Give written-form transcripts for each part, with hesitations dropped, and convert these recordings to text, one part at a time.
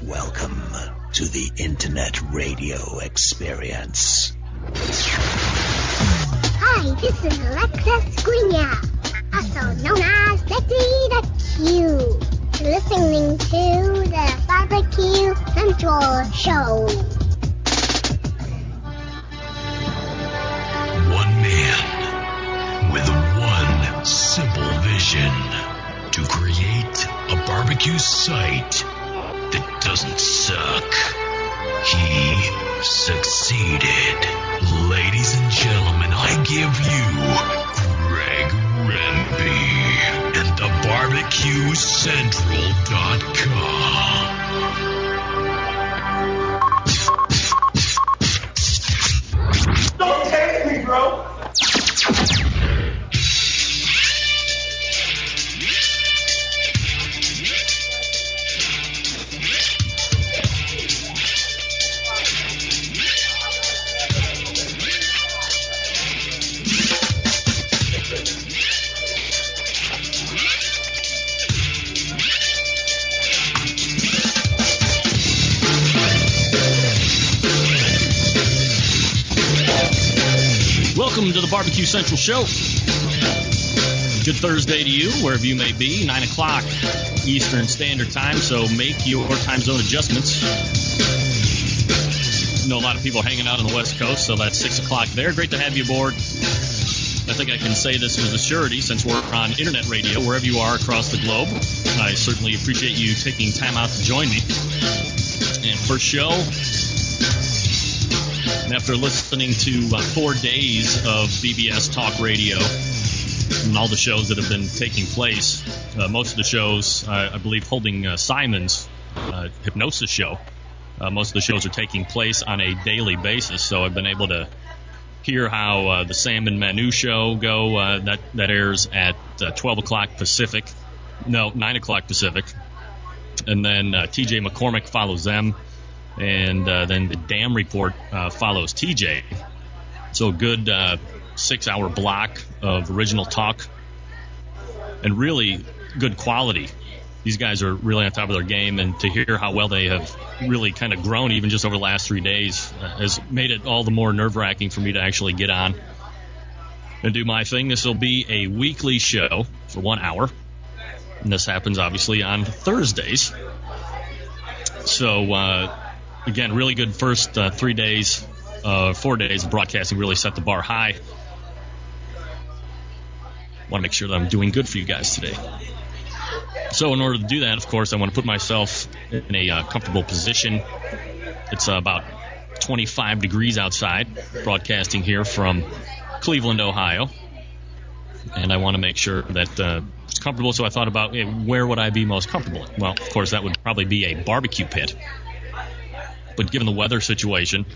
Welcome to the Internet Radio Experience. Hi, this is Alexis Squinya, also known as Betty the Q. You're listening to the BBQ Central Show. One man with one simple vision: to create a barbecue site that doesn't suck. He succeeded. Ladies and gentlemen, I give you Greg Rempe and the BBQCentral.com. Don't take me, bro. Welcome to the BBQ Central Show. Good Thursday to you, wherever you may be. 9 o'clock Eastern Standard Time, so make your time zone adjustments. I know a lot of people hanging out on the West Coast, so that's 6 o'clock there. Great to have you aboard. I think I can say this with a surety since we're on internet radio, wherever you are across the globe. I certainly appreciate you taking time out to join me. And first show, and after listening to 4 days of BBS Talk Radio and all the shows that have been taking place, most of the shows, I believe, holding Simon's hypnosis show, most of the shows are taking place on a daily basis, so I've been able to hear how the Sam and Manu show go. That airs at 12 o'clock Pacific. No, 9 o'clock Pacific. And then TJ McCormick follows them. And then the Dam Report follows TJ. So a good 6-hour block of original talk and really good quality. These guys are really on top of their game, and to hear how well they have really kind of grown even just over the last 3 days has made it all the more nerve-wracking for me to actually get on and do my thing. This will be a weekly show for 1 hour, and this happens obviously on Thursdays. So, again, really good first 4 days of broadcasting. Really set the bar high. Want to make sure that I'm doing good for you guys today. So in order to do that, of course, I want to put myself in a comfortable position. It's about 25 degrees outside, broadcasting here from Cleveland, Ohio. And I want to make sure that it's comfortable, so I thought about where would I be most comfortable? Well, of course, that would probably be a barbecue pit. But given the weather situation,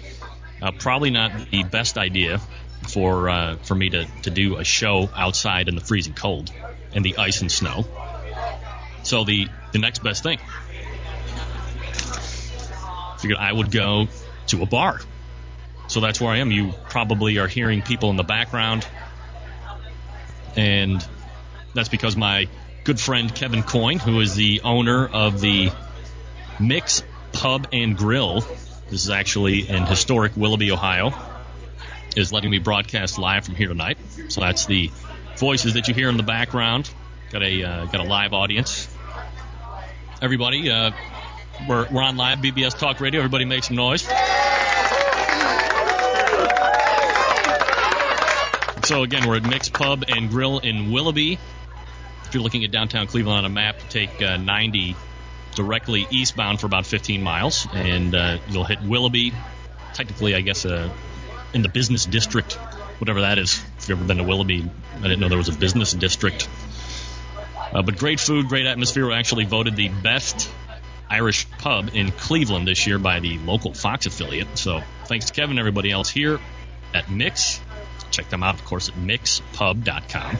probably not the best idea for me to do a show outside in the freezing cold and the ice and snow. So the next best thing, figured I would go to a bar. So that's where I am. You probably are hearing people in the background, and that's because my good friend Kevin Coyne, who is the owner of the Mix Pub and Grill, this is actually in historic Willoughby, Ohio, is letting me broadcast live from here tonight. So that's the voices that you hear in the background. Got a live audience. Everybody, we're on live BBS Talk Radio. Everybody make some noise. So again, we're at Mix Pub and Grill in Willoughby. If you're looking at downtown Cleveland on a map, take 90 directly eastbound for about 15 miles, and you'll hit Willoughby, technically, I guess, in the business district, whatever that is. If you've ever been to Willoughby, I didn't know there was a business district. But great food, great atmosphere. We actually voted the best Irish pub in Cleveland this year by the local Fox affiliate. So thanks to Kevin and everybody else here at Mix. Check them out, of course, at mixpub.com.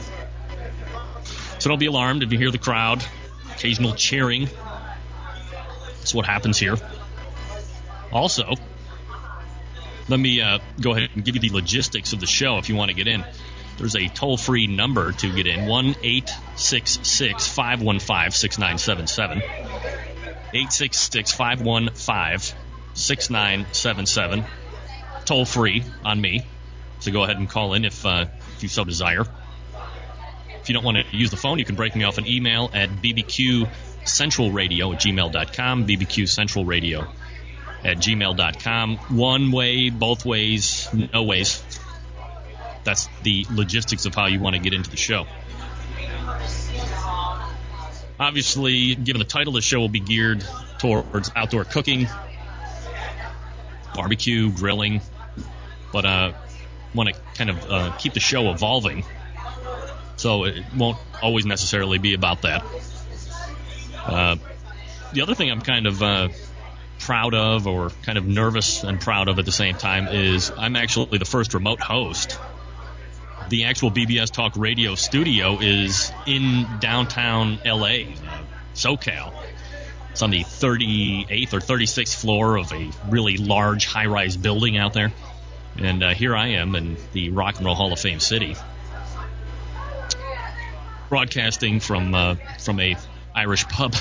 So don't be alarmed if you hear the crowd, occasional cheering. That's what happens here. Also, let me go ahead and give you the logistics of the show if you want to get in. There's a toll-free number to get in, 1-866-515-6977. 866-515-6977. Toll free on me. So go ahead and call in if you so desire. If you don't want to use the phone, you can break me off an email at bbqcentralradio@gmail.com, bbqcentralradio@gmail.com. One way, both ways, no ways. That's the logistics of how you want to get into the show. Obviously, given the title, the show will be geared towards outdoor cooking, barbecue, grilling, but want to kind of keep the show evolving, so it won't always necessarily be about that. The other thing I'm kind of proud of, or kind of nervous and proud of at the same time, is I'm actually the first remote host. The actual BBS Talk Radio studio is in downtown LA, SoCal. It's on the 38th or 36th floor of a really large high-rise building out there. And here I am in the Rock and Roll Hall of Fame city, broadcasting from a Irish pub.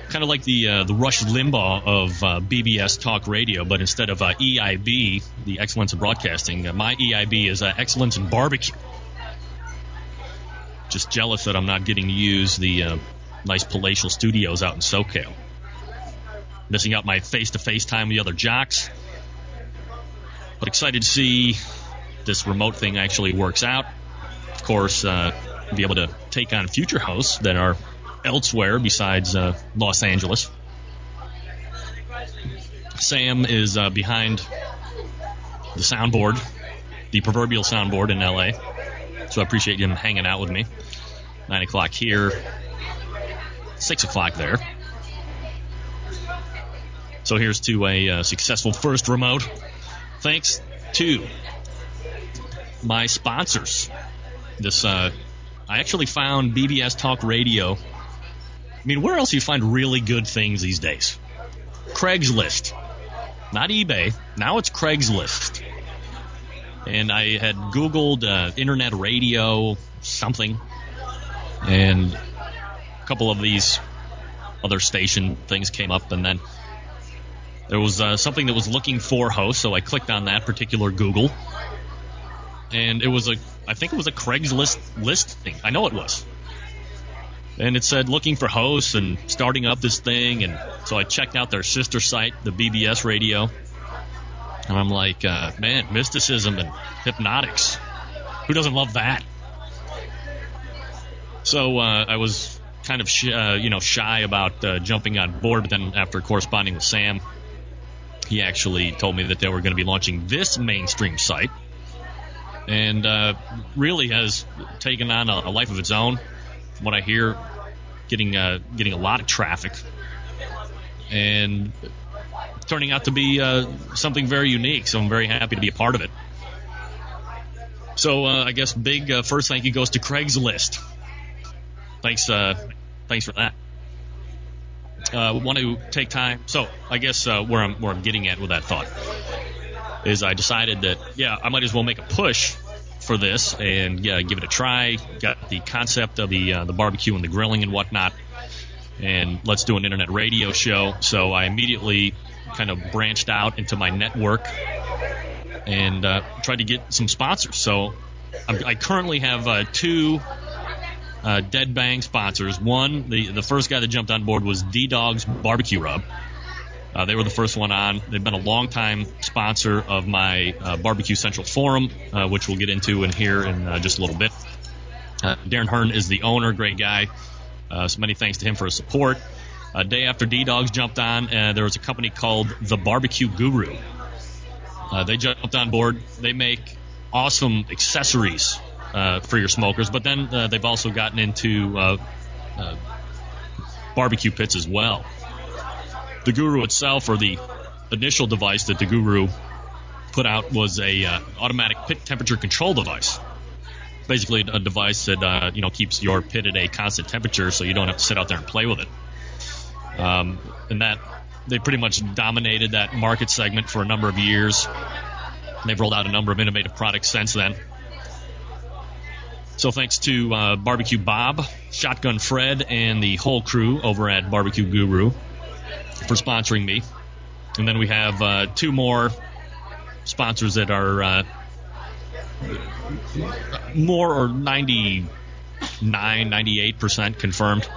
Kind of like the Rush Limbaugh of BBS Talk Radio, but instead of EIB, the Excellence in Broadcasting, my EIB is Excellence in Barbecue. Just jealous that I'm not getting to use the nice palatial studios out in SoCal. Missing out my face-to-face time with the other jocks. But excited to see this remote thing actually works out. Of course, be able to take on future hosts that are elsewhere besides Los Angeles. Sam is behind the soundboard, the proverbial soundboard in LA. So I appreciate him hanging out with me. 9 o'clock here, 6 o'clock there. So here's to a successful first remote. Thanks to my sponsors. I actually found BBS Talk Radio. I mean, where else do you find really good things these days? Craigslist. Not eBay. Now it's Craigslist. And I had Googled internet radio something. And a couple of these other station things came up. And then there was something that was looking for hosts. So I clicked on that particular Google. And I think it was a Craigslist listing. I know it was. And it said looking for hosts and starting up this thing. And so I checked out their sister site, the BBS Radio. And I'm like, man, mysticism and hypnotics. Who doesn't love that? So I was kind of shy about jumping on board. But then after corresponding with Sam, he actually told me that they were going to be launching this mainstream site. And really has taken on a life of its own. From what I hear, getting a lot of traffic, and turning out to be something very unique. So I'm very happy to be a part of it. So I guess big first thank you goes to Craigslist. Thanks for that. Want to take time. So I guess where I'm getting at with that thought is I decided that, I might as well make a push for this and give it a try. Got the concept of the barbecue and the grilling and whatnot, and let's do an internet radio show. So I immediately kind of branched out into my network and tried to get some sponsors. So I currently have two dead bang sponsors. One, the first guy that jumped on board was D-Dog's Barbecue Rub. They were the first one on. They've been a long-time sponsor of my BBQ Central forum, which we'll get into here in just a little bit. Darren Hearn is the owner, great guy. So many thanks to him for his support. Day after D-Dogs jumped on, there was a company called The Barbecue Guru. They jumped on board. They make awesome accessories for your smokers, but then they've also gotten into barbecue pits as well. The Guru itself, or the initial device that the Guru put out, was a automatic pit temperature control device. Basically, a device that keeps your pit at a constant temperature, so you don't have to sit out there and play with it. And that they pretty much dominated that market segment for a number of years. They've rolled out a number of innovative products since then. So thanks to Barbecue Bob, Shotgun Fred, and the whole crew over at Barbecue Guru for sponsoring me. And then we have 2 more sponsors that are more or 98% confirmed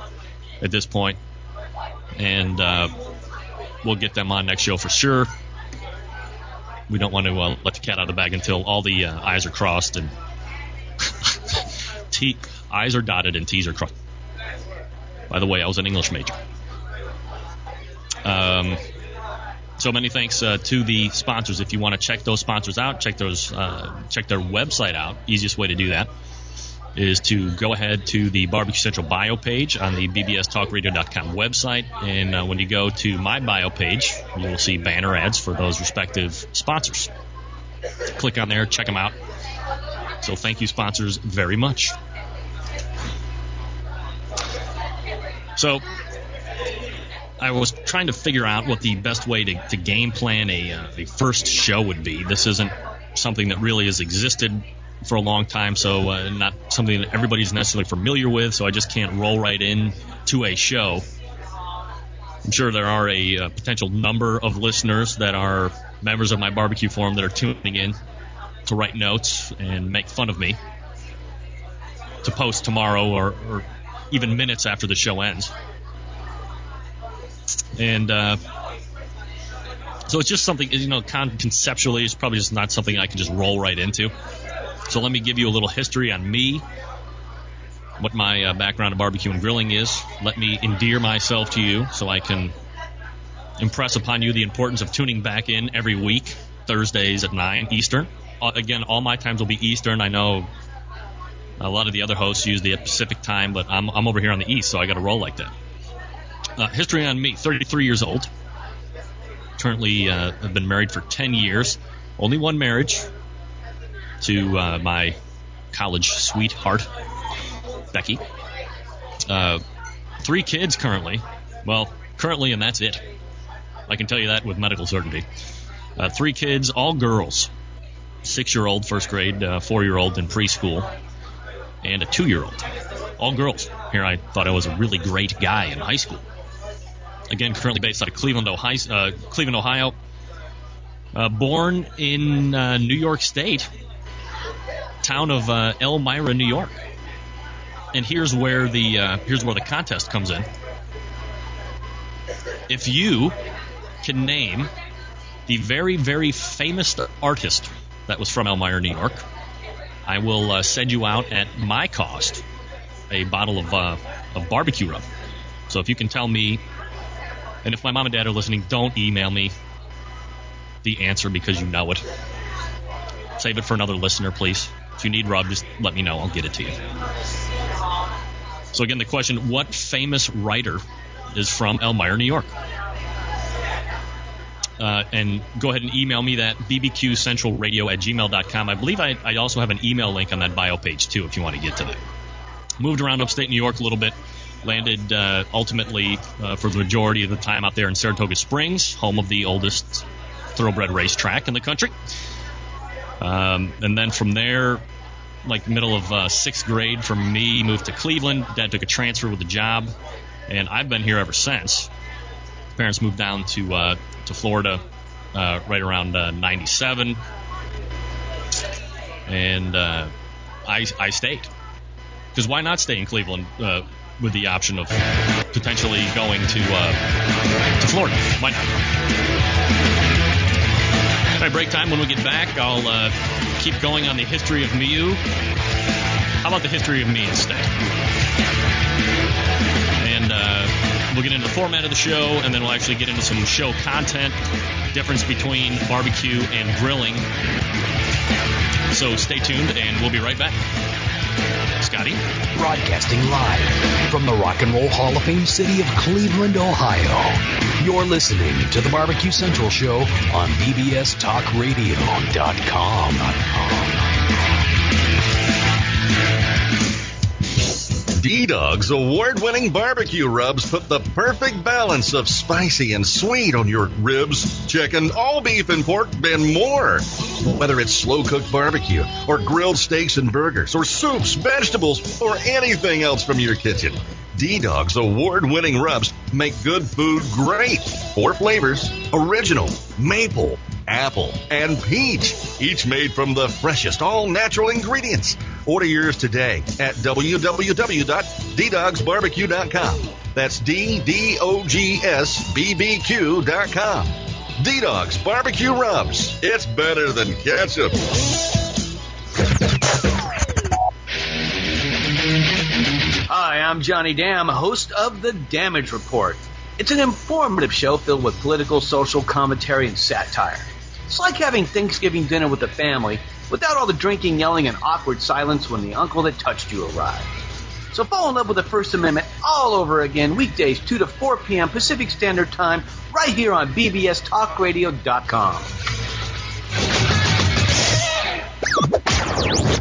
at this point. And we'll get them on next show for sure. We don't want to let the cat out of the bag until all the I's are crossed and I's are dotted and T's are crossed. By the way, I was an English major. So many thanks to the sponsors. If you want to check those sponsors out, check their website out. Easiest way to do that is to go ahead to the Barbecue Central bio page on the bbstalkradio.com website. And when you go to my bio page, you will see banner ads for those respective sponsors. Click on there, check them out. So thank you, sponsors, very much. So I was trying to figure out what the best way to game plan a first show would be. This isn't something that really has existed for a long time, so not something that everybody's necessarily familiar with, so I just can't roll right in to a show. I'm sure there are a potential number of listeners that are members of my barbecue forum that are tuning in to write notes and make fun of me to post tomorrow or even minutes after the show ends. And so it's just something, conceptually, it's probably just not something I can just roll right into. So let me give you a little history on me, what my background in barbecue and grilling is. Let me endear myself to you so I can impress upon you the importance of tuning back in every week, Thursdays at 9 Eastern. Again, all my times will be Eastern. I know a lot of the other hosts use the Pacific time, but I'm over here on the East, so I got to roll like that. History on me, 33 years old. Currently, I've been married for 10 years. Only one marriage to my college sweetheart, Becky. 3 kids currently. Well, currently, and that's it. I can tell you that with medical certainty. 3 kids, all girls. 6-year-old, first grade, 4-year-old in preschool, and a 2-year-old. All girls. Here I thought I was a really great guy in high school. Again, currently based out of Cleveland, Ohio. Born in New York State, town of Elmira, New York. And here's where the contest comes in. If you can name the very, very famous artist that was from Elmira, New York, I will send you out at my cost a bottle of barbecue rub. So if you can tell me, and if my mom and dad are listening, don't email me the answer because you know it. Save it for another listener, please. If you need rub, just let me know. I'll get it to you. So again, the question, what famous writer is from Elmira, New York? And go ahead and email me that, bbqcentralradio@gmail.com. I believe I also have an email link on that bio page, too, if you want to get to that. Moved around upstate New York a little bit. Landed ultimately for the majority of the time out there in Saratoga Springs, home of the oldest thoroughbred racetrack in the country. And then from there, like middle of 6th grade, for me, moved to Cleveland. Dad took a transfer with a job, and I've been here ever since. Parents moved down to Florida right around 97, and I stayed. Because why not stay in Cleveland with the option of potentially going to Florida? Why not? All right, break time. When we get back, I'll keep going on the history of me. How about the history of me instead? And we'll get into the format of the show, and then we'll actually get into some show content, difference between barbecue and grilling. So stay tuned, and we'll be right back. Scotty? Broadcasting live from the Rock and Roll Hall of Fame city of Cleveland, Ohio. You're listening to the BBQ Central Show on bbstalkradio.com. D-Dog's award-winning barbecue rubs put the perfect balance of spicy and sweet on your ribs, chicken, all beef and pork, and more. Whether it's slow-cooked barbecue or grilled steaks and burgers or soups, vegetables, or anything else from your kitchen, D-Dog's award-winning rubs make good food great. 4 flavors: original, maple, apple, and peach, each made from the freshest all-natural ingredients. Order yours today at www.ddogsbbq.com. That's DDOGSBBQ.com. D-Dog's Barbecue Rubs. It's better than ketchup. Hi, I'm Johnny Dam, host of The Damage Report. It's an informative show filled with political, social commentary, and satire. It's like having Thanksgiving dinner with the family without all the drinking, yelling, and awkward silence when the uncle that touched you arrives. So fall in love with the First Amendment all over again, weekdays 2 to 4 p.m. Pacific Standard Time, right here on bbstalkradio.com.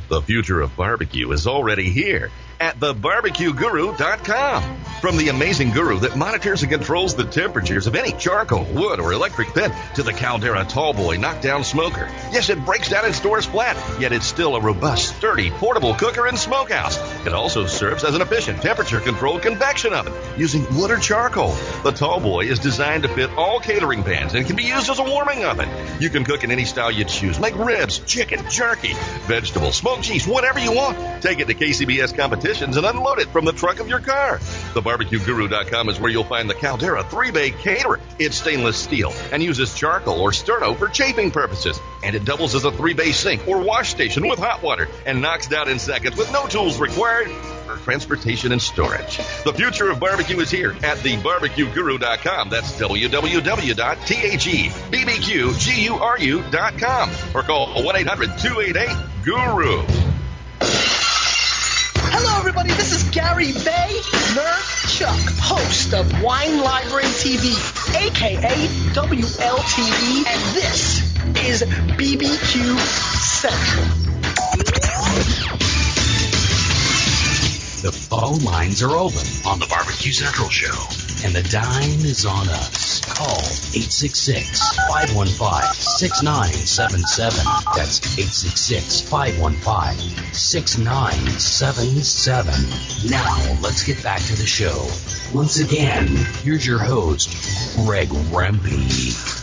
The future of barbecue is already here at thebarbecueguru.com. From the amazing guru that monitors and controls the temperatures of any charcoal, wood, or electric pit to the Caldera Tallboy knockdown smoker. Yes, it breaks down and stores flat, yet it's still a robust, sturdy, portable cooker and smokehouse. It also serves as an efficient temperature-controlled convection oven using wood or charcoal. The Tallboy is designed to fit all catering pans and can be used as a warming oven. You can cook in any style you choose. Make ribs, chicken, jerky, vegetables, smoked cheese, whatever you want. Take it to KCBS competitions and unload it from the trunk of your car. TheBarbecueGuru.com is where you'll find the Caldera 3-bay caterer. It's stainless steel and uses charcoal or sterno for chafing purposes. And it doubles as a 3-bay sink or wash station with hot water and knocks down in seconds with no tools required for transportation and storage. The future of barbecue is here at TheBarbecueGuru.com. That's www.THEBBQGURU.com or call 1-800-288-GURU. Hello, everybody. This is Gary Vaynerchuk, host of Wine Library TV, a.k.a. WLTV, and this is BBQ Central. The phone lines are open on the BBQ Central Show, and the dime is on us. Call 866-515-6977. That's 866-515-6977. Now, let's get back to the show. Once again, here's your host, Greg Rempe.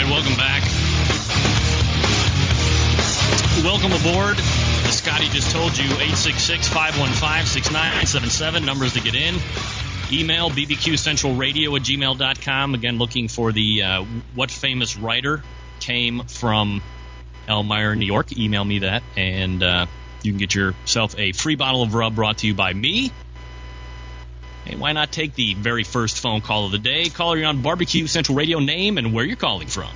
Welcome back. Welcome aboard. As Scotty just told you, 866-515-6977, numbers to get in. Email bbqcentralradio@gmail.com. Again, looking for the what famous writer came from Elmira, New York. Email me that, and you can get yourself a free bottle of rub brought to you by me. Hey, why not take the very first phone call of the day? Caller, you're on BBQ Central Radio, name and where you're calling from.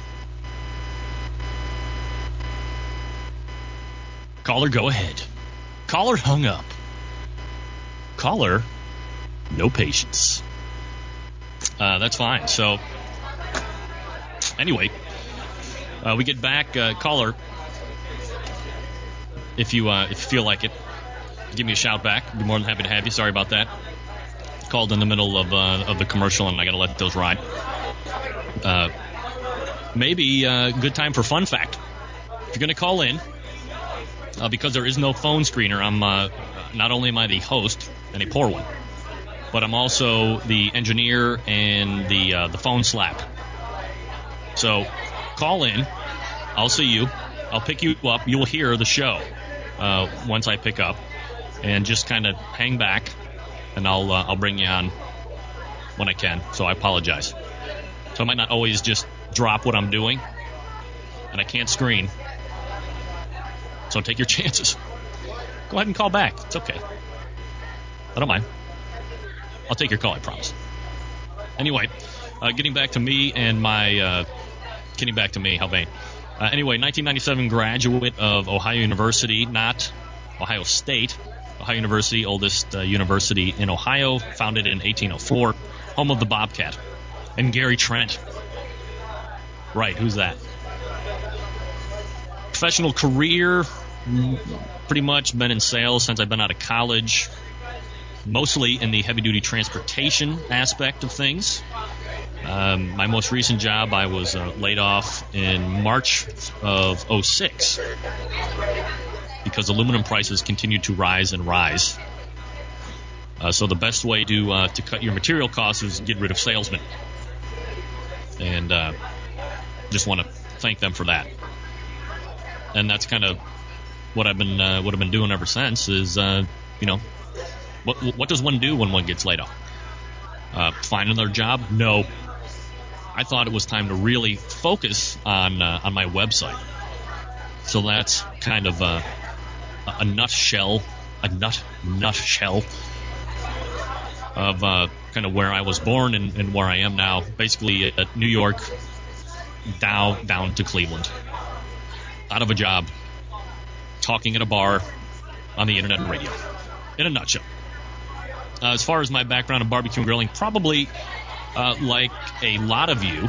Caller, go ahead. Caller hung up. Caller, no patience. That's fine. So, anyway, we get back. Caller, if you feel like it, give me a shout back. I'd be more than happy to have you. Sorry about that. Called in the middle of the commercial, and I got to let those ride. Maybe a good time for fun fact. If you're going to call in, because there is no phone screener, I'm not only am I the host, and a poor one, but I'm also the engineer and the phone slap. So call in. I'll see you. I'll pick you up. You'll hear the show once I pick up, and just kind of hang back, and I'll bring you on when I can. So I apologize. So I might not always just drop what I'm doing, and I can't screen. So take your chances. Go ahead and call back. It's okay. I don't mind. I'll take your call, I promise. Anyway, getting back to me and my... getting back to me, how vain. Anyway, 1997 graduate of Ohio University, not Ohio State. Ohio University, oldest university in Ohio, founded in 1804. Home of the Bobcat. And Gary Trent. Right, who's that? Professional career, pretty much been in sales since I've been out of college, mostly in the heavy-duty transportation aspect of things. My most recent job, I was laid off in March of 2006 because aluminum prices continued to rise and rise. So the best way to cut your material costs is get rid of salesmen. And just want to thank them for that. And that's kind of what I've been doing ever since. Is what does one do when one gets laid off? Find another job? No. I thought it was time to really focus on my website. So that's kind of a nutshell of kind of where I was born and where I am now. Basically, New York down to Cleveland. Out of a job, talking at a bar, on the internet and radio. In a nutshell. As far as my background in barbecue and grilling, probably like a lot of you,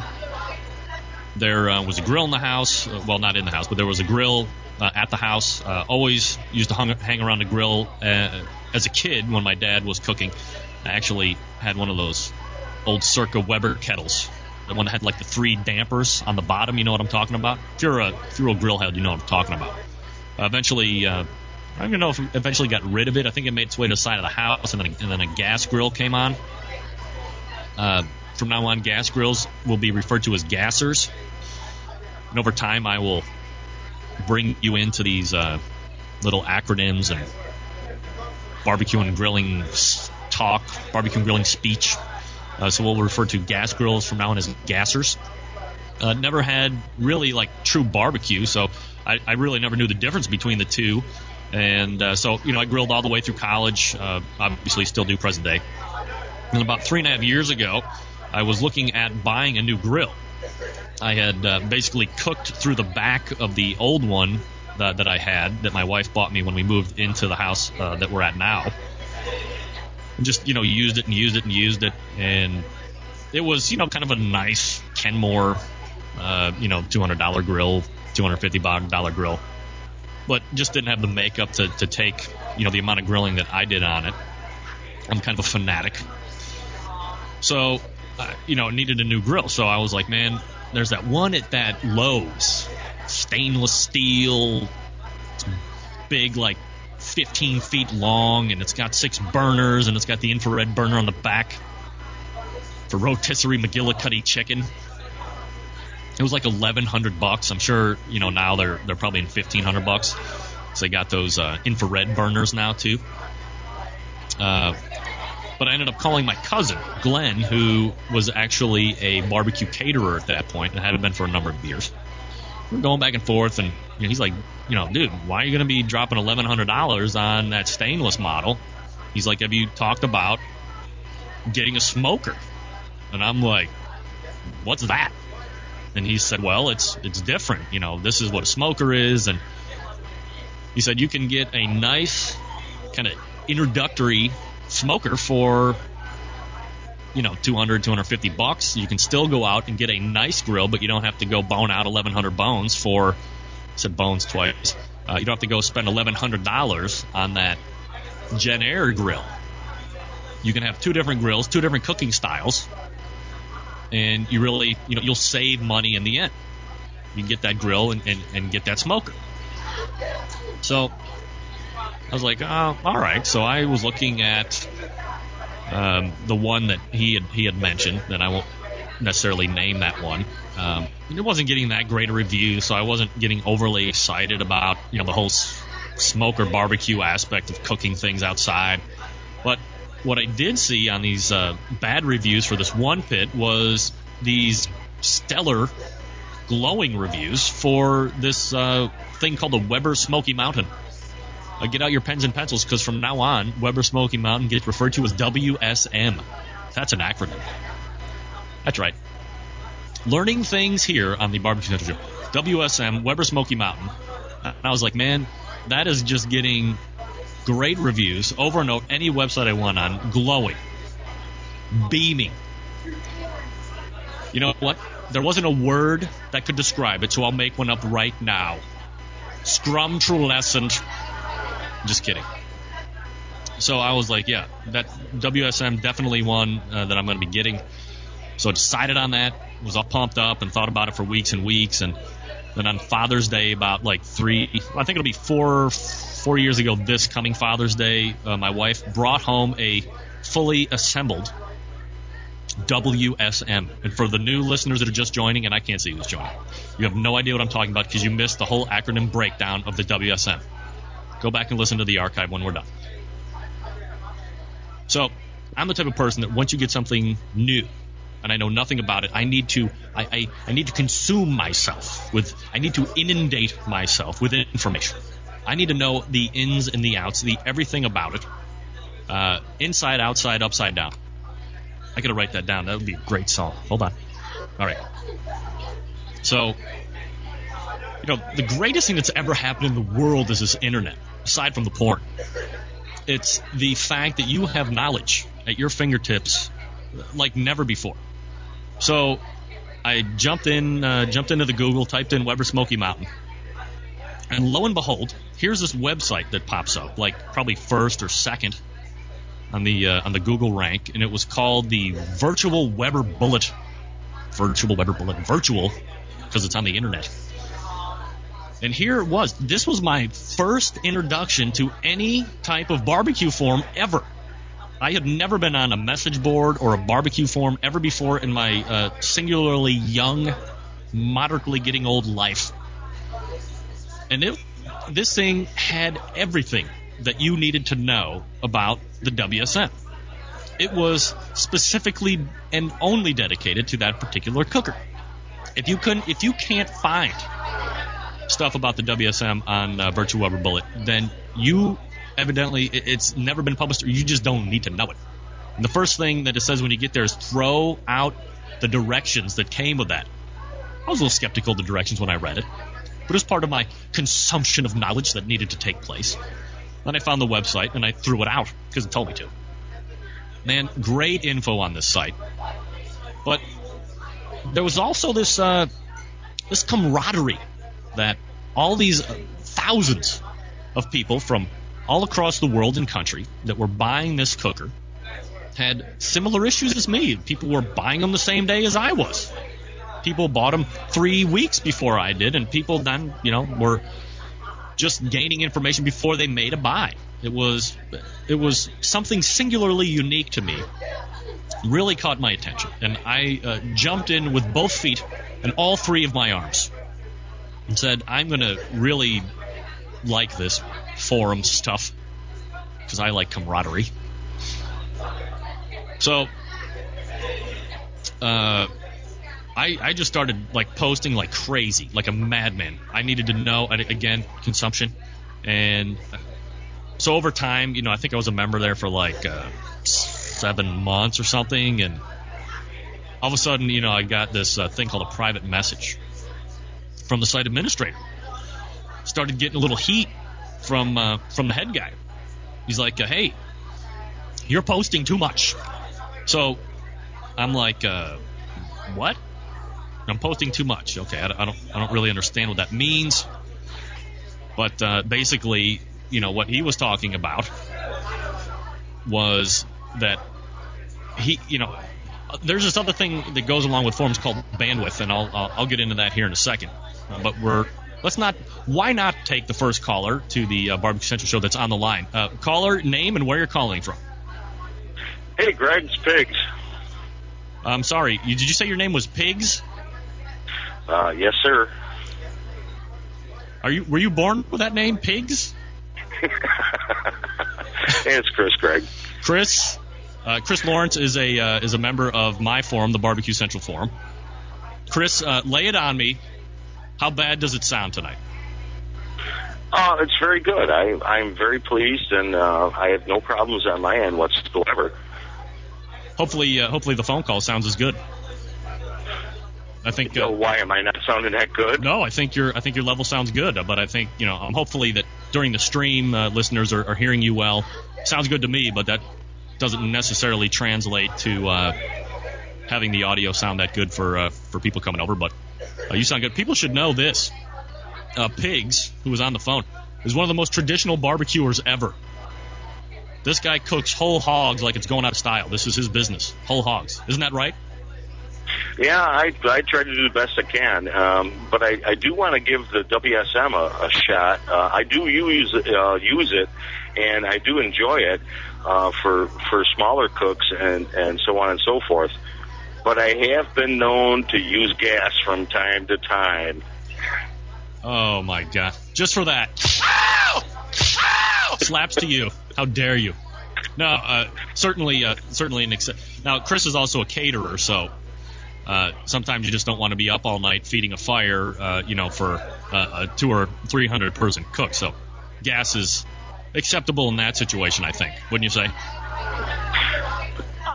there was a grill in the house. Well, not in the house, but there was a grill at the house. Always used to hang around the grill. As a kid, when my dad was cooking, I actually had one of those old Circa Weber kettles. The one that had like the 3 dampers on the bottom. You know what I'm talking about? If you're a grill head, you know what I'm talking about. Eventually, I don't even know if it eventually got rid of it. I think it made its way to the side of the house, and then a gas grill came on. From now on, gas grills will be referred to as gassers. And over time, I will bring you into these little acronyms and barbecue and grilling talk, barbecue and grilling speech. So we'll refer to gas grills from now on as gassers. Never had really like true barbecue, so I really never knew the difference between the two. And so I grilled all the way through college, obviously still do present day. And about 3.5 years ago, I was looking at buying a new grill. I had basically cooked through the back of the old one that I had, that my wife bought me when we moved into the house that we're at now. And just, used it. And it was, kind of a nice Kenmore, $200 grill, $250 grill. But just didn't have the makeup to take, the amount of grilling that I did on it. I'm kind of a fanatic. So, needed a new grill. So I was like, man, there's that one at that Lowe's, stainless steel, it's big, like 15 feet long, and it's got 6 burners, and it's got the infrared burner on the back for rotisserie McGillicuddy chicken. It was like $1,100. I'm sure, now they're probably in $1,500. So they got those infrared burners now too. But I ended up calling my cousin, Glenn, who was actually a barbecue caterer at that point, and had been for a number of years. We're going back and forth, and he's like, dude, why are you going to be dropping $1,100 on that stainless model? He's like, have you talked about getting a smoker? And I'm like, what's that? And he said, well, it's different. This is what a smoker is. And he said, you can get a nice kind of introductory smoker for, $200, $250. You can still go out and get a nice grill, but you don't have to go bone out 1,100 bones for, I said bones twice. You don't have to go spend $1,100 on that Gen Air grill. You can have 2 different grills, 2 different cooking styles, and you really, you'll save money in the end. You can get that grill and get that smoker. So I was like, oh, all right. So I was looking at the one that he had mentioned, that I won't necessarily name that one. It wasn't getting that great a review, so I wasn't getting overly excited about the whole smoker barbecue aspect of cooking things outside. But what I did see on these bad reviews for this one pit was these stellar, glowing reviews for this thing called the Weber Smoky Mountain. Get out your pens and pencils, because from now on, Weber Smoky Mountain gets referred to as WSM. That's an acronym. That's right. Learning things here on the BBQ Central Show. WSM, Weber Smoky Mountain. And I was like, man, that is just getting great reviews over and over. Any website I went on, glowing, beaming. You know what? There wasn't a word that could describe it, so I'll make one up right now. Scrumtrulescent. Just kidding. So I was like, yeah, that WSM definitely one that I'm going to be getting. So I decided on that, was all pumped up and thought about it for weeks and weeks. And then on Father's Day, about like I think it'll be four years ago this coming Father's Day, my wife brought home a fully assembled WSM. And for the new listeners that are just joining, and I can't see who's joining, you have no idea what I'm talking about because you missed the whole acronym breakdown of the WSM. Go back and listen to the archive when we're done. So I'm the type of person that once you get something new and I know nothing about it, I need to consume myself with, I need to inundate myself with information. I need to know the ins and the outs, the everything about it, inside, outside, upside down. I got to write that down. That would be a great song. Hold on. All right. So, the greatest thing that's ever happened in the world is this internet, aside from the porn. It's the fact that you have knowledge at your fingertips like never before. So I jumped into the Google, typed in Weber Smoky Mountain, and lo and behold, here's this website that pops up, like probably first or second on the Google rank, and it was called the Virtual Weber Bullet. Virtual Weber Bullet. Virtual, because it's on the internet. And here it was. This was my first introduction to any type of barbecue forum ever. I had never been on a message board or a barbecue forum ever before in my singularly young, moderately getting old life. And this thing had everything that you needed to know about the WSM. It was specifically and only dedicated to that particular cooker. If you can't find stuff about the WSM on Virtual Weber Bullet, then you evidently it's never been published, or you just don't need to know it. And the first thing that it says when you get there is throw out the directions that came with that. I was a little skeptical of the directions when I read it, but it was part of my consumption of knowledge that needed to take place. Then I found the website and I threw it out because it told me to. Man, great info on this site. But there was also this camaraderie that all these thousands of people from all across the world and country that were buying this cooker had similar issues as me. People were buying them the same day as I was. People bought them 3 weeks before I did, and people then, were just gaining information before they made a buy. It was something singularly unique to me. Really caught my attention, and I jumped in with both feet and all three of my arms and said, I'm going to really like this forum stuff because I like camaraderie. So I just started posting like crazy, like a madman. I needed to know, again, consumption. And so over time, I think I was a member there for 7 months or something, and all of a sudden, I got this thing called a private message from the site administrator. Started getting a little heat from the head guy. He's like, hey, you're posting too much. So I'm like, what? I'm posting too much. Okay, I don't really understand what that means. But basically, what he was talking about was that there's this other thing that goes along with forums called bandwidth, and I'll get into that here in a second. But why not take the first caller to the BBQ Central Show that's on the line? Caller, name and where you're calling from. Hey, Greg, it's Pigs. I'm sorry, did you say your name was Pigs? Yes, sir. Were you born with that name, Pigs? Hey, it's Chris, Greg. Chris Lawrence is a member of my forum, the BBQ Central Forum. Chris, lay it on me. How bad does it sound tonight? It's very good. I'm very pleased, and I have no problems on my end whatsoever. Hopefully the phone call sounds as good. I think. Why am I not sounding that good? No, I think your level sounds good, but I think hopefully that during the stream listeners are hearing you well. Sounds good to me, but that doesn't necessarily translate to having the audio sound that good for people coming over, but you sound good. People should know this. Pigs, who was on the phone, is one of the most traditional barbecuers ever. This guy cooks whole hogs like it's going out of style. This is his business, whole hogs. Isn't that right? Yeah, I try to do the best I can, but I do want to give the WSM a shot. I do use it, and I do enjoy it for smaller cooks and so on and so forth. But I have been known to use gas from time to time. Oh, my God. Just for that. Ow! Ow! Slaps to you. How dare you? No, certainly an Now, Chris is also a caterer, so sometimes you just don't want to be up all night feeding a fire, for a 200 or 300 person cook. So gas is acceptable in that situation, I think. Wouldn't you say?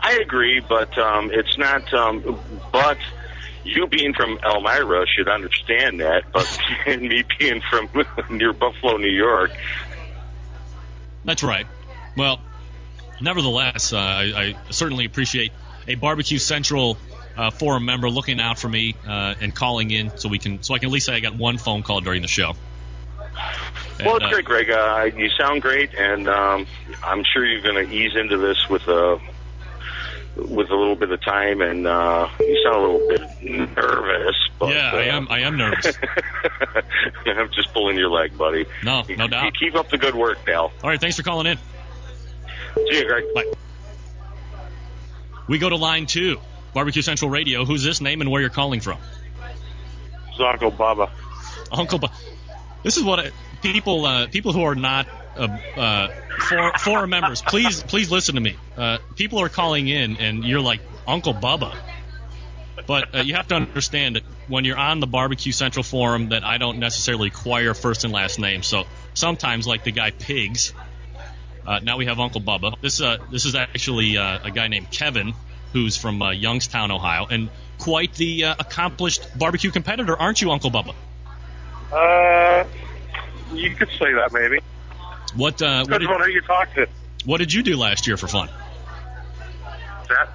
I agree, but it's not. But you being from Elmira should understand that. But me being from near Buffalo, New York. That's right. Well, nevertheless, I certainly appreciate a BBQ Central forum member looking out for me and calling in so I can at least say I got one phone call during the show. Well, it's great, Greg. You sound great, and I'm sure you're going to ease into this with a little bit of time, and you sound a little bit nervous. But, yeah, I am nervous. I'm just pulling your leg, buddy. No doubt. You keep up the good work, pal. All right, thanks for calling in. See you, Greg. Bye. We go to line 2, BBQ Central Radio. Who's this? Name and where you're calling from. It's Uncle Bubba. Uncle Bubba. This is what people who are not forum members, please listen to me. People are calling in, and you're like, Uncle Bubba. But you have to understand that when you're on the BBQ Central forum that I don't necessarily require first and last name. So sometimes, like the guy Pigs, now we have Uncle Bubba. This is actually a guy named Kevin, who's from Youngstown, Ohio, and quite the accomplished barbecue competitor, aren't you, Uncle Bubba? You could say that, maybe. What depends on who you talk to. What did you do last year for fun? That?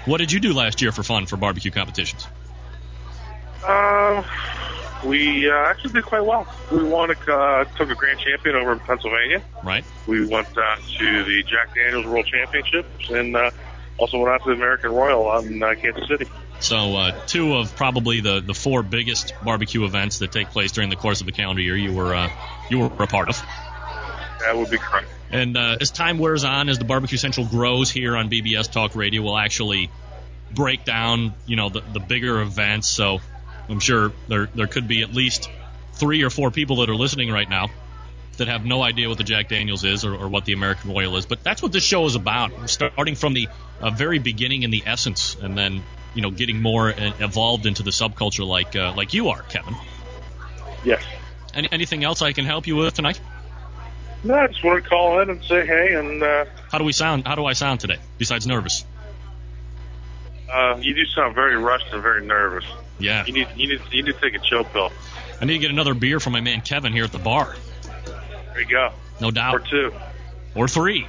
What did you do last year for fun for barbecue competitions? We actually did quite well. We took a grand champion over in Pennsylvania. Right. We went to the Jack Daniels World Championships and also went out to the American Royal on Kansas City. So 2 of probably the 4 biggest barbecue events that take place during the course of the calendar year you were a part of. That would be correct. And as time wears on, as the BBQ Central grows here on BBS Talk Radio, we'll actually break down, the bigger events. So I'm sure there could be at least 3 or 4 people that are listening right now that have no idea what the Jack Daniels is or what the American Royal is. But that's what this show is about. We're starting from the very beginning and the essence, and then getting more evolved into the subculture like you are, Kevin. Yes. Anything else I can help you with tonight? No, I just want to call in and say hey. And how do I sound today? Besides nervous. You do sound very rushed and very nervous. Yeah. You need to take a chill pill. I need to get another beer from my man Kevin here at the bar. There you go. No doubt. Or 2. Or 3.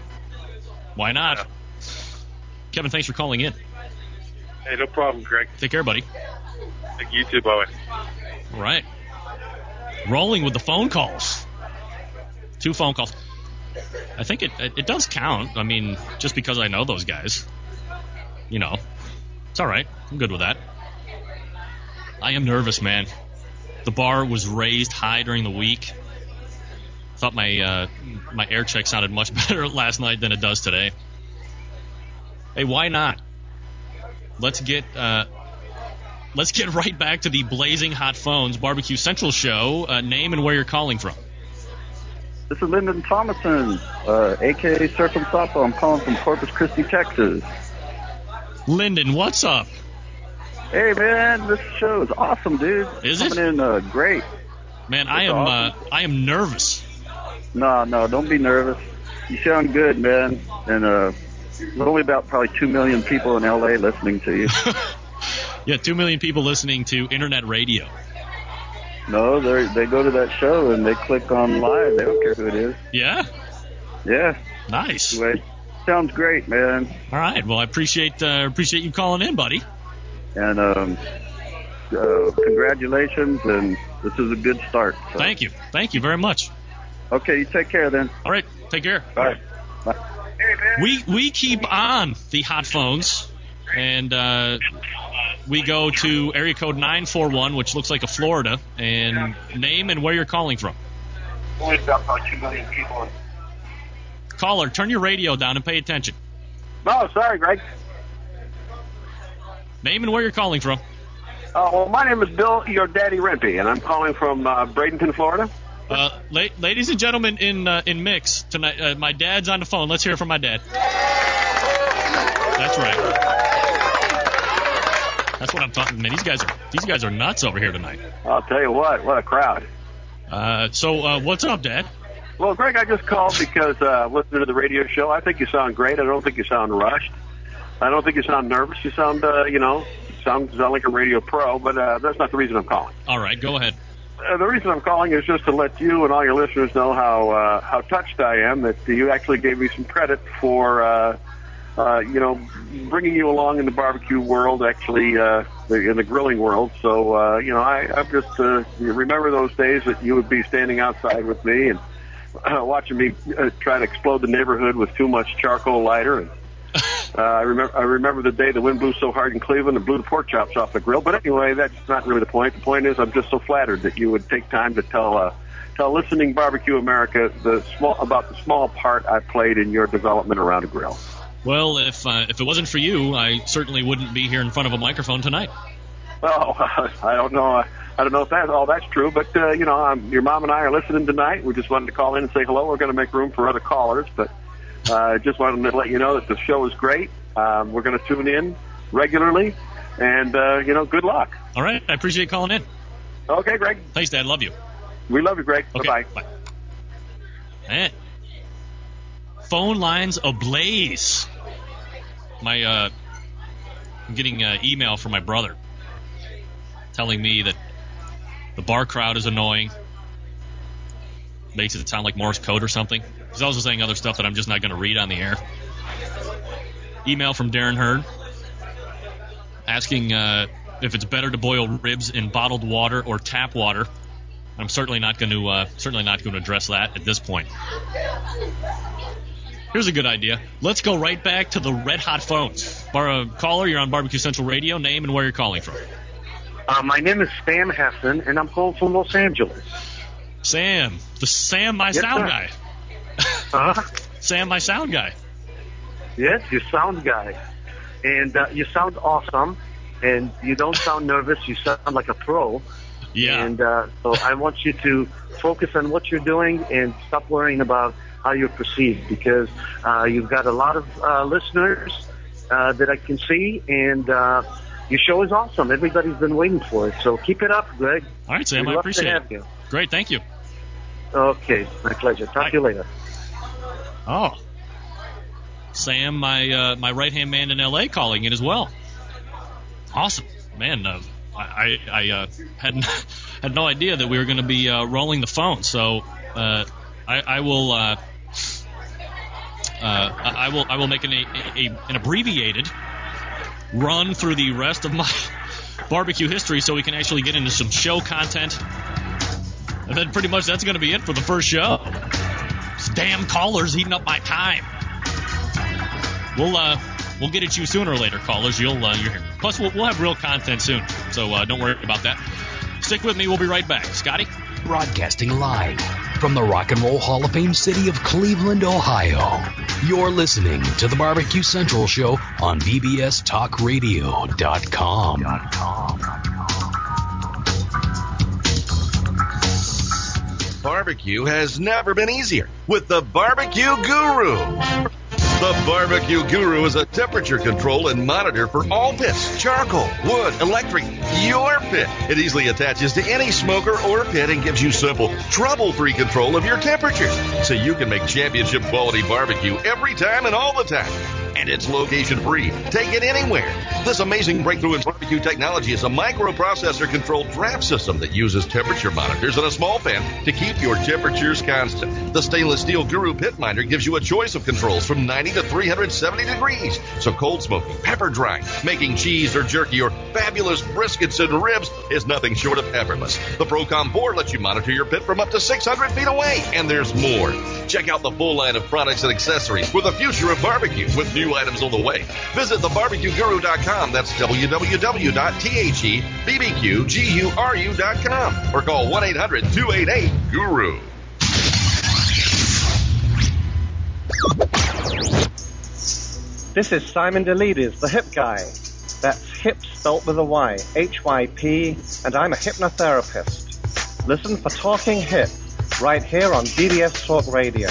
Why not? Yeah. Kevin, thanks for calling in. Hey, no problem, Greg. Take care, buddy. Thank you too, Bowie. All right. Rolling with the phone calls. 2 phone calls. I think it does count. I mean, just because I know those guys. It's all right. I'm good with that. I am nervous, man. The bar was raised high during the week. Thought my air check sounded much better last night than it does today. Hey, why not? Let's get right back to the blazing hot phones BBQ Central Show. Name and where you're calling from. This is Lyndon Thomason, a.k.a. Surf and Softball. I'm calling from Corpus Christi, Texas. Lyndon, what's up? Hey, man, this show is awesome, dude. Is it? Coming in great. Man, I am nervous. No, don't be nervous. You sound good, man. And there's only about probably 2 million people in L.A. listening to you. Yeah, 2 million people listening to internet radio. No, they go to that show and they click on live. They don't care who it is. Yeah? Yeah. Nice. Anyway, sounds great, man. All right. Well, I appreciate you calling in, buddy. And congratulations, and this is a good start. So. Thank you. Thank you very much. Okay, you take care then. All right, take care. Bye. Bye. We keep on the hot phones, and we go to area code 941, which looks like a Florida, and name and where you're calling from. Only about 2 million people. Caller, turn your radio down and pay attention. Oh, sorry, Greg. Name and where you're calling from. Well, my name is Bill, your daddy Rimpy, and I'm calling from Bradenton, Florida. Ladies and gentlemen in mix tonight, my dad's on the phone. Let's hear it from my dad. That's right. That's what I'm talking. Man, these guys are nuts over here tonight. I'll tell you what a crowd. So what's up, Dad? Well, Greg, I just called because listening to the radio show, I think you sound great. I don't think you sound rushed. I don't think you sound nervous. You sound, sound like a radio pro, but that's not the reason I'm calling. All right, go ahead. The reason I'm calling is just to let you and all your listeners know how touched I am that you actually gave me some credit for, bringing you along in the barbecue world, actually, in the grilling world. So, I just remember those days that you would be standing outside with me and watching me try to explode the neighborhood with too much charcoal lighter. And I remember the day the wind blew so hard in Cleveland and blew the pork chops off the grill. But anyway, that's not really the point. The point is I'm just so flattered that you would take time to tell listening Barbecue America about the small part I played in your development around a grill. Well, if it wasn't for you, I certainly wouldn't be here in front of a microphone tonight. Well, I don't know. I don't know if that's true, but your mom and I are listening tonight. We just wanted to call in and say hello. We're going to make room for other callers, but just wanted to let you know that the show is great. We're going to tune in regularly, and good luck. All right, I appreciate calling in. Okay, Greg. Thanks, Dad. Love you. We love you, Greg. Okay, bye. Man, phone lines ablaze. I'm getting email from my brother telling me that the bar crowd is annoying. Makes it sound like Morse code or something. He's also saying other stuff that I'm just not going to read on the air. Email from Darren Hurd asking if it's better to boil ribs in bottled water or tap water. I'm certainly not going to address that at this point. Here's a good idea. Let's go right back to the red hot phones. Caller, you're on Barbecue Central Radio. Name and where you're calling from. My name is Sam Hassan, and I'm calling from Los Angeles. Sam, my sound guy. Sam, my sound guy. Yes, your sound guy. And you sound awesome, and you don't sound nervous. You sound like a pro. Yeah. And so I want you to focus on what you're doing and stop worrying about how you're perceived, because you've got a lot of listeners that I can see, and your show is awesome. Everybody's been waiting for it. So keep it up, Greg. All right, Sam, I appreciate it. You. Great, thank you. Okay, my pleasure. Talk to you later. Oh, Sam, my right-hand man in L.A. calling in as well. Awesome. Man, I had no idea that we were going to be rolling the phone, so I will make an abbreviated run through the rest of my barbecue history so we can actually get into some show content. And then pretty much that's going to be it for the first show. This damn caller's eating up my time. We'll get at you sooner or later, callers. You're here. Plus, we'll have real content soon, so don't worry about that. Stick with me. We'll be right back. Scotty? Broadcasting live from the Rock and Roll Hall of Fame city of Cleveland, Ohio. You're listening to the BBQ Central Show on BBSTalkRadio.com. Barbecue has never been easier with the Barbecue Guru. The Barbecue Guru is a temperature control and monitor for all pits, charcoal, wood, electric, your pit. It easily attaches to any smoker or pit and gives you simple, trouble-free control of your temperatures so you can make championship quality barbecue every time and all the time. and it's location free. Take it anywhere. This amazing breakthrough in barbecue technology is a microprocessor-controlled draft system that uses temperature monitors and a small fan to keep your temperatures constant. The stainless steel Guru Pit Minder gives you a choice of controls from 90 to 370 degrees. So cold smoking, pepper drying, making cheese or jerky, or fabulous briskets and ribs is nothing short of effortless. The Procom 4 lets you monitor your pit from up to 600 feet away, and there's more. Check out the full line of products and accessories for the future of barbecue with new items on the way. Visit thebarbecueguru.com. That's www.thebbqguru.com or call 1-800-288-GURU. This is Simon Delides, the Hip Guy. That's hip spelt with a Y, H-Y-P, and I'm a hypnotherapist. Listen for Talking Hip, right here on BBS Talk Radio.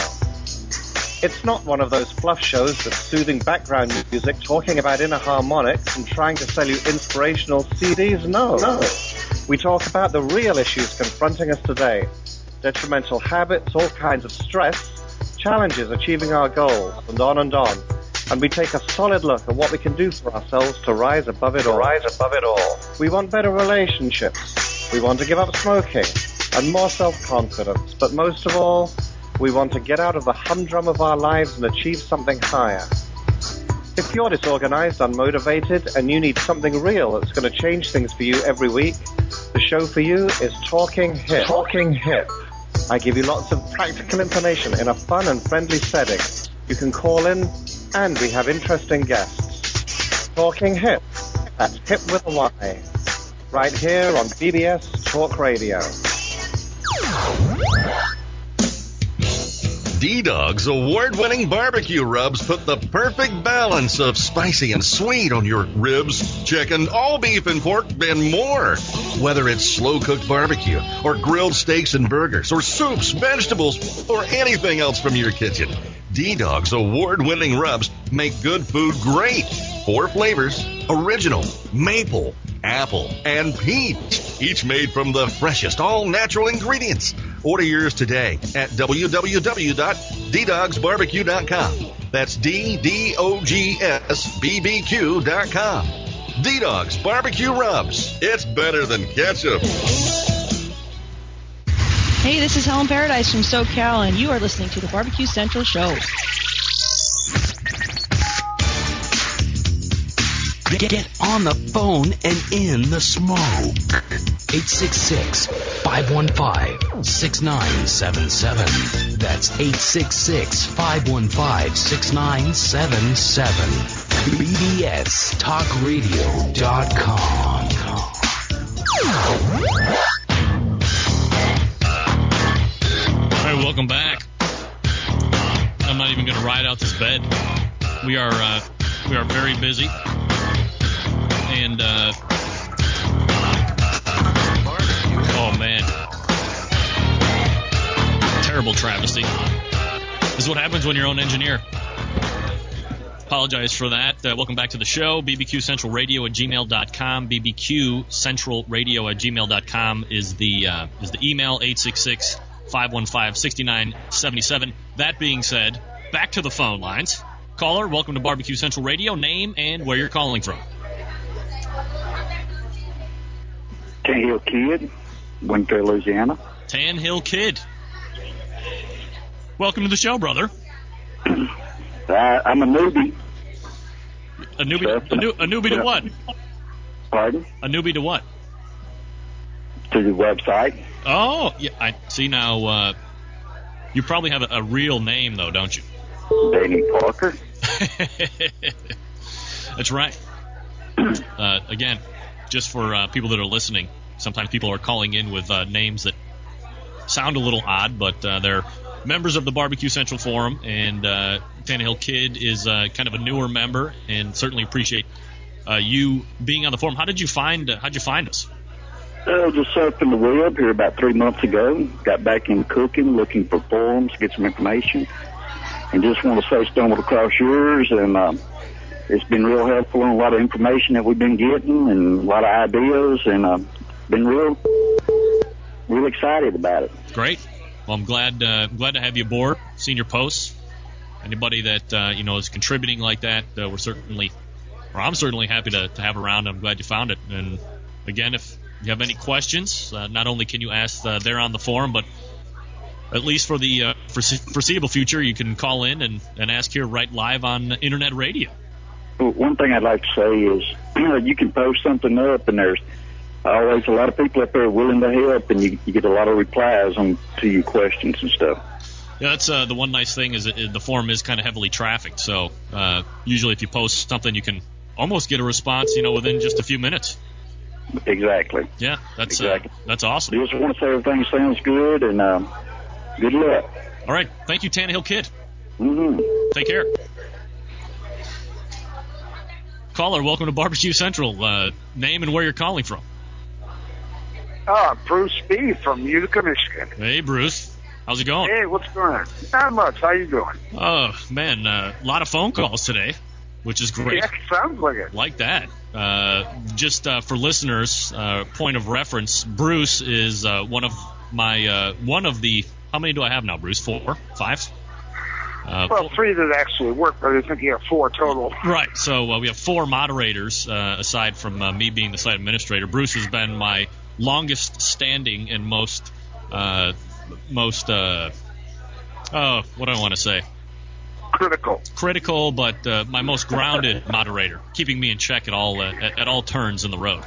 It's not one of those fluff shows that's soothing background music, talking about inner harmonics and trying to sell you inspirational CDs. No. We talk about the real issues confronting us today. Detrimental habits, all kinds of stress, challenges achieving our goals, and on and on. And we take a solid look at what we can do for ourselves to rise above it all. We want better relationships. We want to give up smoking and more self-confidence. But most of all, we want to get out of the humdrum of our lives and achieve something higher. If you're disorganized, unmotivated, and you need something real that's going to change things for you every week, the show for you is Talking Hip. Talking Hip. I give you lots of practical information in a fun and friendly setting. You can call in, and we have interesting guests. Talking Hip. That's hip with a Y. Right here on BBS Talk Radio. D-Dog's award-winning barbecue rubs put the perfect balance of spicy and sweet on your ribs, chicken, all beef and pork, and more. Whether it's slow-cooked barbecue or grilled steaks and burgers or soups, vegetables, or anything else from your kitchen, D-Dog's award-winning rubs make good food great. 4 flavors: original, maple, apple, and peach. Each made from the freshest, all-natural ingredients. Order yours today at www.ddogsbbq.com. That's DDOGSBBQ.com. D-Dog's Barbecue Rubs. It's better than ketchup. Hey, this is Helen Paradise from SoCal, and you are listening to the BBQ Central Show. Get on the phone and in the smoke. 866-515-6977. That's 866-515-6977. BBSTalkRadio.com. All right, welcome back. I'm not even going to ride out this bed. We are very busy. And, oh, man. Terrible travesty. This is what happens when you're your own engineer. Apologize for that. Welcome back to the show. BBQ Central Radio at gmail.com. BBQ Central Radio at gmail.com is the email, 866-515-6977. That being said, back to the phone lines. Caller, welcome to BBQ Central Radio. Name and where you're calling from. Tan Hill Kid, Winfield, Louisiana. Tan Hill Kid. Welcome to the show, brother. I'm a newbie. A newbie to what? Pardon? A newbie to what? To the website. Oh, yeah. I see now. You probably have a real name, though, don't you? Danny Parker. That's right. Again, just for people that are listening, sometimes people are calling in with names that sound a little odd, but they're members of the BBQ Central Forum, and Tannehill Kid is kind of a newer member, and certainly appreciate you being on the forum. How'd you find us? Just surfing the web here about 3 months ago. Got back in cooking, looking for forums, get some information, and just want to say stumbled across yours, and it's been real helpful and a lot of information that we've been getting and a lot of ideas, and been real excited about it. Great. Well, I'm glad to have you aboard. Seen your posts, Anybody that is contributing like that, I'm certainly happy to have around. I'm glad you found it. And again, if you have any questions, not only can you ask there on the forum, but at least for the foreseeable future, you can call in and ask here right live on internet radio. Well, one thing I'd like to say is you can post something up, and there's always a lot of people up there willing to help, and you get a lot of replies to your questions and stuff. Yeah, that's the one nice thing is the forum is kind of heavily trafficked. So usually if you post something, you can almost get a response, within just a few minutes. Exactly. Yeah, that's awesome. I just want to say everything sounds good, and good luck. All right. Thank you, Tannehill Kid. Mm-hmm. Take care. Caller, welcome to Barbecue Central. Name and where you're calling from. Bruce B. from Utica, Michigan. Hey, Bruce. How's it going? Hey, what's going on? Not much. How you doing? Oh, man, a lot of phone calls today, which is great. Yeah, sounds like it. Like that. Just for listeners, point of reference, Bruce is one of the, how many do I have now, Bruce? 4? 5? Well, 3 that actually work, but I think you have 4 total. Right. So we have 4 moderators, aside from me being the site administrator. Bruce has been my longest standing and most what do I want to say? Critical, but my most grounded moderator, keeping me in check at all turns in the road.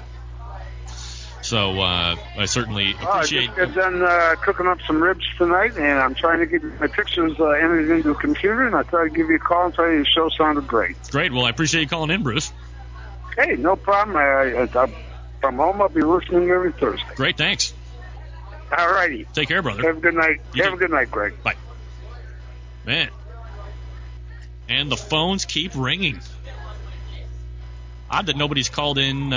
So I certainly appreciate. I just got done cooking up some ribs tonight, and I'm trying to get my pictures entered into a computer, and I thought I'd give you a call and tell you the show sounded great. Great. Well, I appreciate you calling in, Bruce. Hey, no problem. From home, I'll be listening every Thursday. Great, thanks. All righty. Take care, brother. Have a good night. Have a good night, Greg. Bye. Man. And the phones keep ringing. Odd that nobody's called in.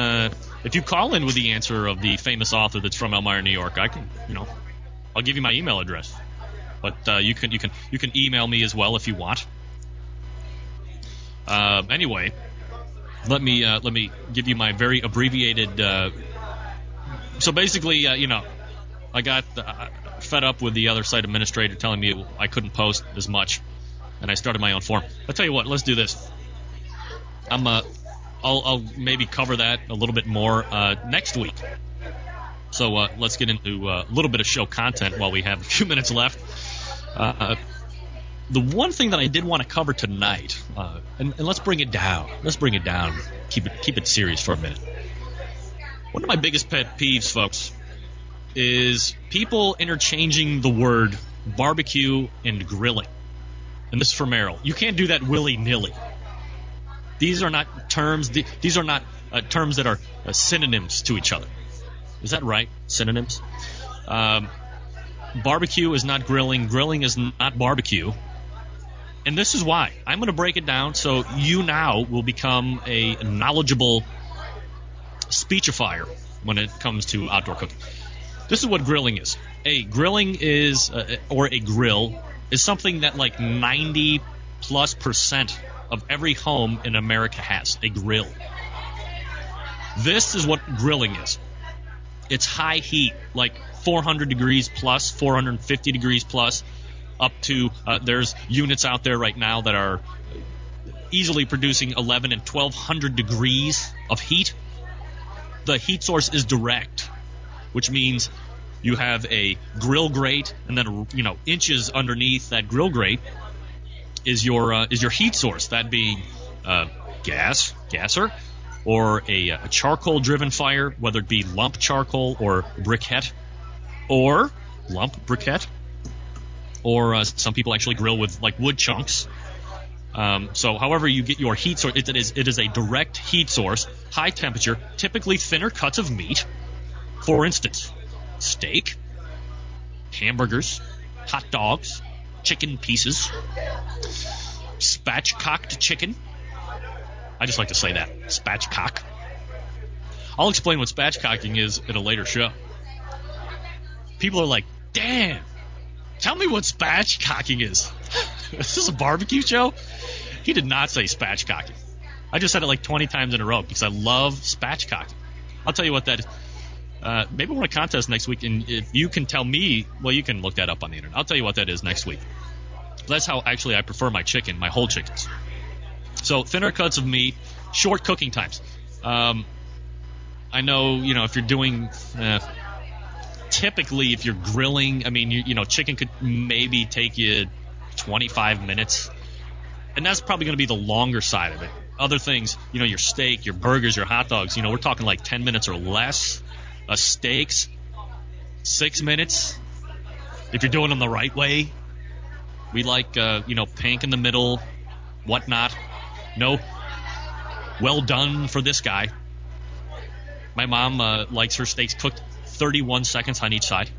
If you call in with the answer of the famous author that's from Elmira, New York, I can, I'll give you my email address. But you can email me as well if you want. Anyway, let me give you my very abbreviated. So basically, I got fed up with the other site administrator telling me I couldn't post as much, and I started my own forum. I'll tell you what, let's do this. I'll maybe cover that a little bit more next week. So let's get into a little bit of show content while we have a few minutes left. The one thing that I did want to cover tonight, and let's bring it down. Keep it serious for a minute. One of my biggest pet peeves, folks, is people interchanging the word barbecue and grilling. And this is for Merrill. You can't do that willy-nilly. These are not terms. These are not terms that are synonyms to each other. Is that right? Synonyms? Barbecue is not grilling. Grilling is not barbecue. And this is why. I'm going to break it down so you now will become a knowledgeable speechifier when it comes to outdoor cooking. This is what grilling is. A grilling is, or a grill, is something that like 90+% of every home in America has, a grill. This is what grilling is. It's high heat, like 400 degrees plus, 450 degrees plus, up to, there's units out there right now that are easily producing 11 and 1200 degrees of heat. The heat source is direct, which means you have a grill grate, and then inches underneath that grill grate is your heat source. That being gasser, or a charcoal-driven fire, whether it be lump charcoal or briquette, or lump briquette, or some people actually grill with like wood chunks. So however you get your heat source, it is a direct heat source, high temperature, typically thinner cuts of meat. For instance, steak, hamburgers, hot dogs, chicken pieces, spatchcocked chicken. I just like to say that, spatchcock. I'll explain what spatchcocking is at a later show. People are like, damn, tell me what spatchcocking is. Is this a barbecue show? He did not say spatchcocking. I just said it like 20 times in a row because I love spatchcocking. I'll tell you what that is. Maybe we'll run a contest next week, and if you can tell me, well, you can look that up on the internet. I'll tell you what that is next week. That's how actually I prefer my chicken, my whole chickens. So thinner cuts of meat, short cooking times. I know, if you're doing, typically if you're grilling, I mean, chicken could maybe take you 25 minutes. And that's probably going to be the longer side of it. Other things, your steak, your burgers, your hot dogs, we're talking like 10 minutes or less. Steaks, 6 minutes. If you're doing them the right way. We like, pink in the middle, whatnot. No, well done for this guy. My mom likes her steaks cooked 31 seconds on each side.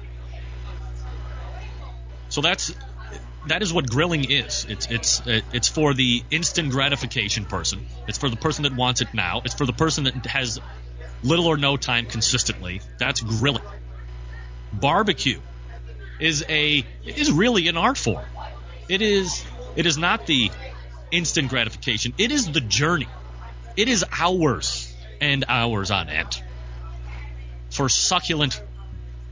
So that is what grilling is. It's for the instant gratification person. It's for the person that wants it now. It's for the person that has little or no time consistently. That's grilling. Barbecue is really an art form. It is not the instant gratification. It is the journey. It is hours and hours on end for succulent,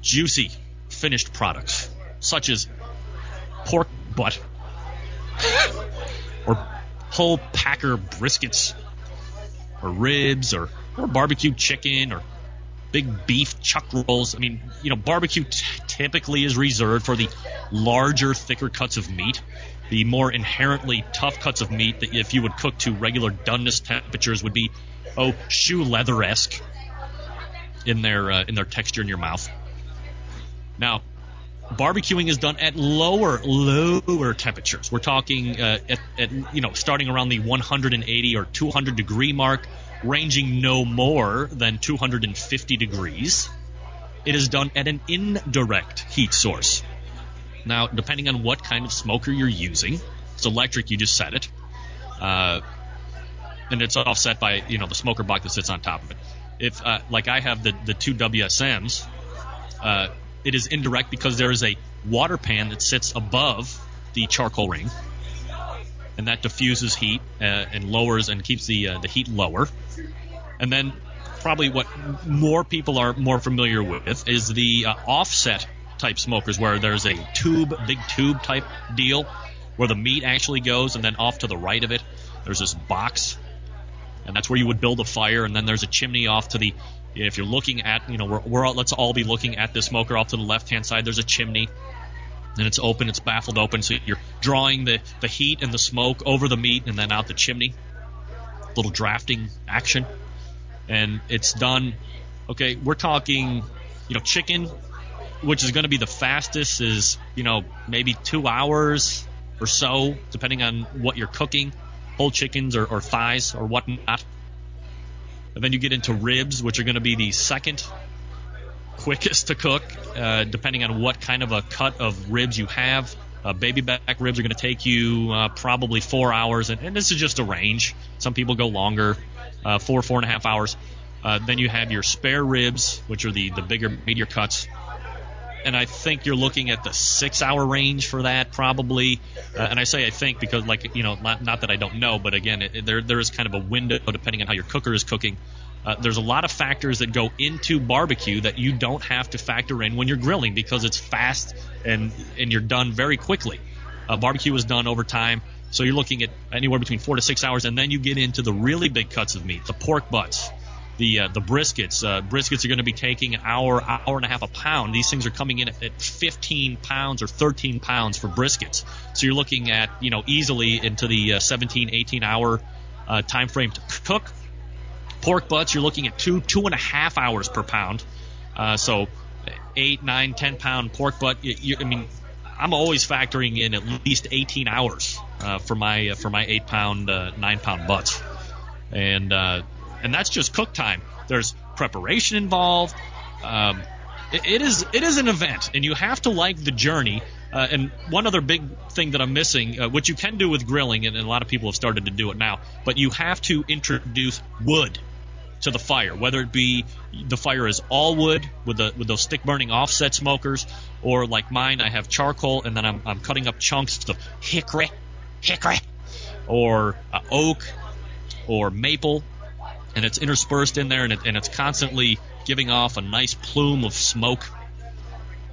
juicy, finished products, such as pork butt or whole packer briskets or ribs or barbecue chicken or big beef chuck rolls. I mean, barbecue typically is reserved for the larger, thicker cuts of meat, the more inherently tough cuts of meat that if you would cook to regular doneness temperatures would be, shoe leather-esque in their texture in your mouth. Now, barbecuing is done at lower temperatures. We're talking at starting around the 180 or 200 degree mark, ranging no more than 250 degrees. It is done at an indirect heat source. Now, depending on what kind of smoker you're using, it's electric, you just set it. And it's offset by, the smoker block that sits on top of it. If, like I have the two WSMs, it is indirect because there is a water pan that sits above the charcoal ring, and that diffuses heat and lowers and keeps the heat lower. And then probably what more people are more familiar with is the offset type smokers, where there's a big tube type deal where the meat actually goes, and then off to the right of it there's this box, and that's where you would build a fire. And then there's a chimney off to the, if you're looking at, let's all be looking at the smoker off to the left-hand side. There's a chimney, and it's open, it's baffled open, so you're drawing the heat and the smoke over the meat and then out the chimney. Little drafting action. And it's done, okay, we're talking, chicken, which is going to be the fastest, is, maybe 2 hours or so, depending on what you're cooking, whole chickens or thighs or whatnot. And then you get into ribs, which are going to be the second quickest to cook, depending on what kind of a cut of ribs you have. Baby back ribs are going to take you probably 4 hours, and this is just a range. Some people go longer, 4.5 hours. Then you have your spare ribs, which are the bigger, meatier cuts. And I think you're looking at the 6 hour range for that, probably. And I say I think because, not that I don't know, but again, there is kind of a window depending on how your cooker is cooking. There's a lot of factors that go into barbecue that you don't have to factor in when you're grilling, because it's fast and you're done very quickly. Barbecue is done over time, so you're looking at anywhere between 4 to 6 hours, and then you get into the really big cuts of meat, the pork butts, the briskets. Briskets are going to be taking an hour and a half a pound. These things are coming in at 15 pounds or 13 pounds for briskets. So you're looking at, easily into the 17, 18 hour time frame to cook. Pork butts, you're looking at 2.5 hours per pound. So 8, 9, 10 pound pork butt. I'm always factoring in at least 18 hours for my 8 pound, 9 pound butts. And that's just cook time. There's preparation involved. It is an event, and you have to like the journey. And one other big thing that I'm missing, which you can do with grilling, and a lot of people have started to do it now, but you have to introduce wood to the fire, whether it be the fire is all wood with those stick burning offset smokers, or like mine, I have charcoal, and then I'm cutting up chunks of hickory, or oak, or maple, and it's interspersed in there, and it's constantly giving off a nice plume of smoke,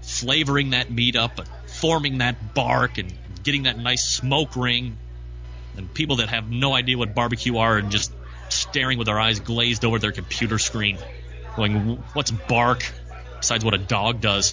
flavoring that meat up, forming that bark, and getting that nice smoke ring, and people that have no idea what barbecue are and just staring with their eyes glazed over their computer screen, going, what's bark besides what a dog does?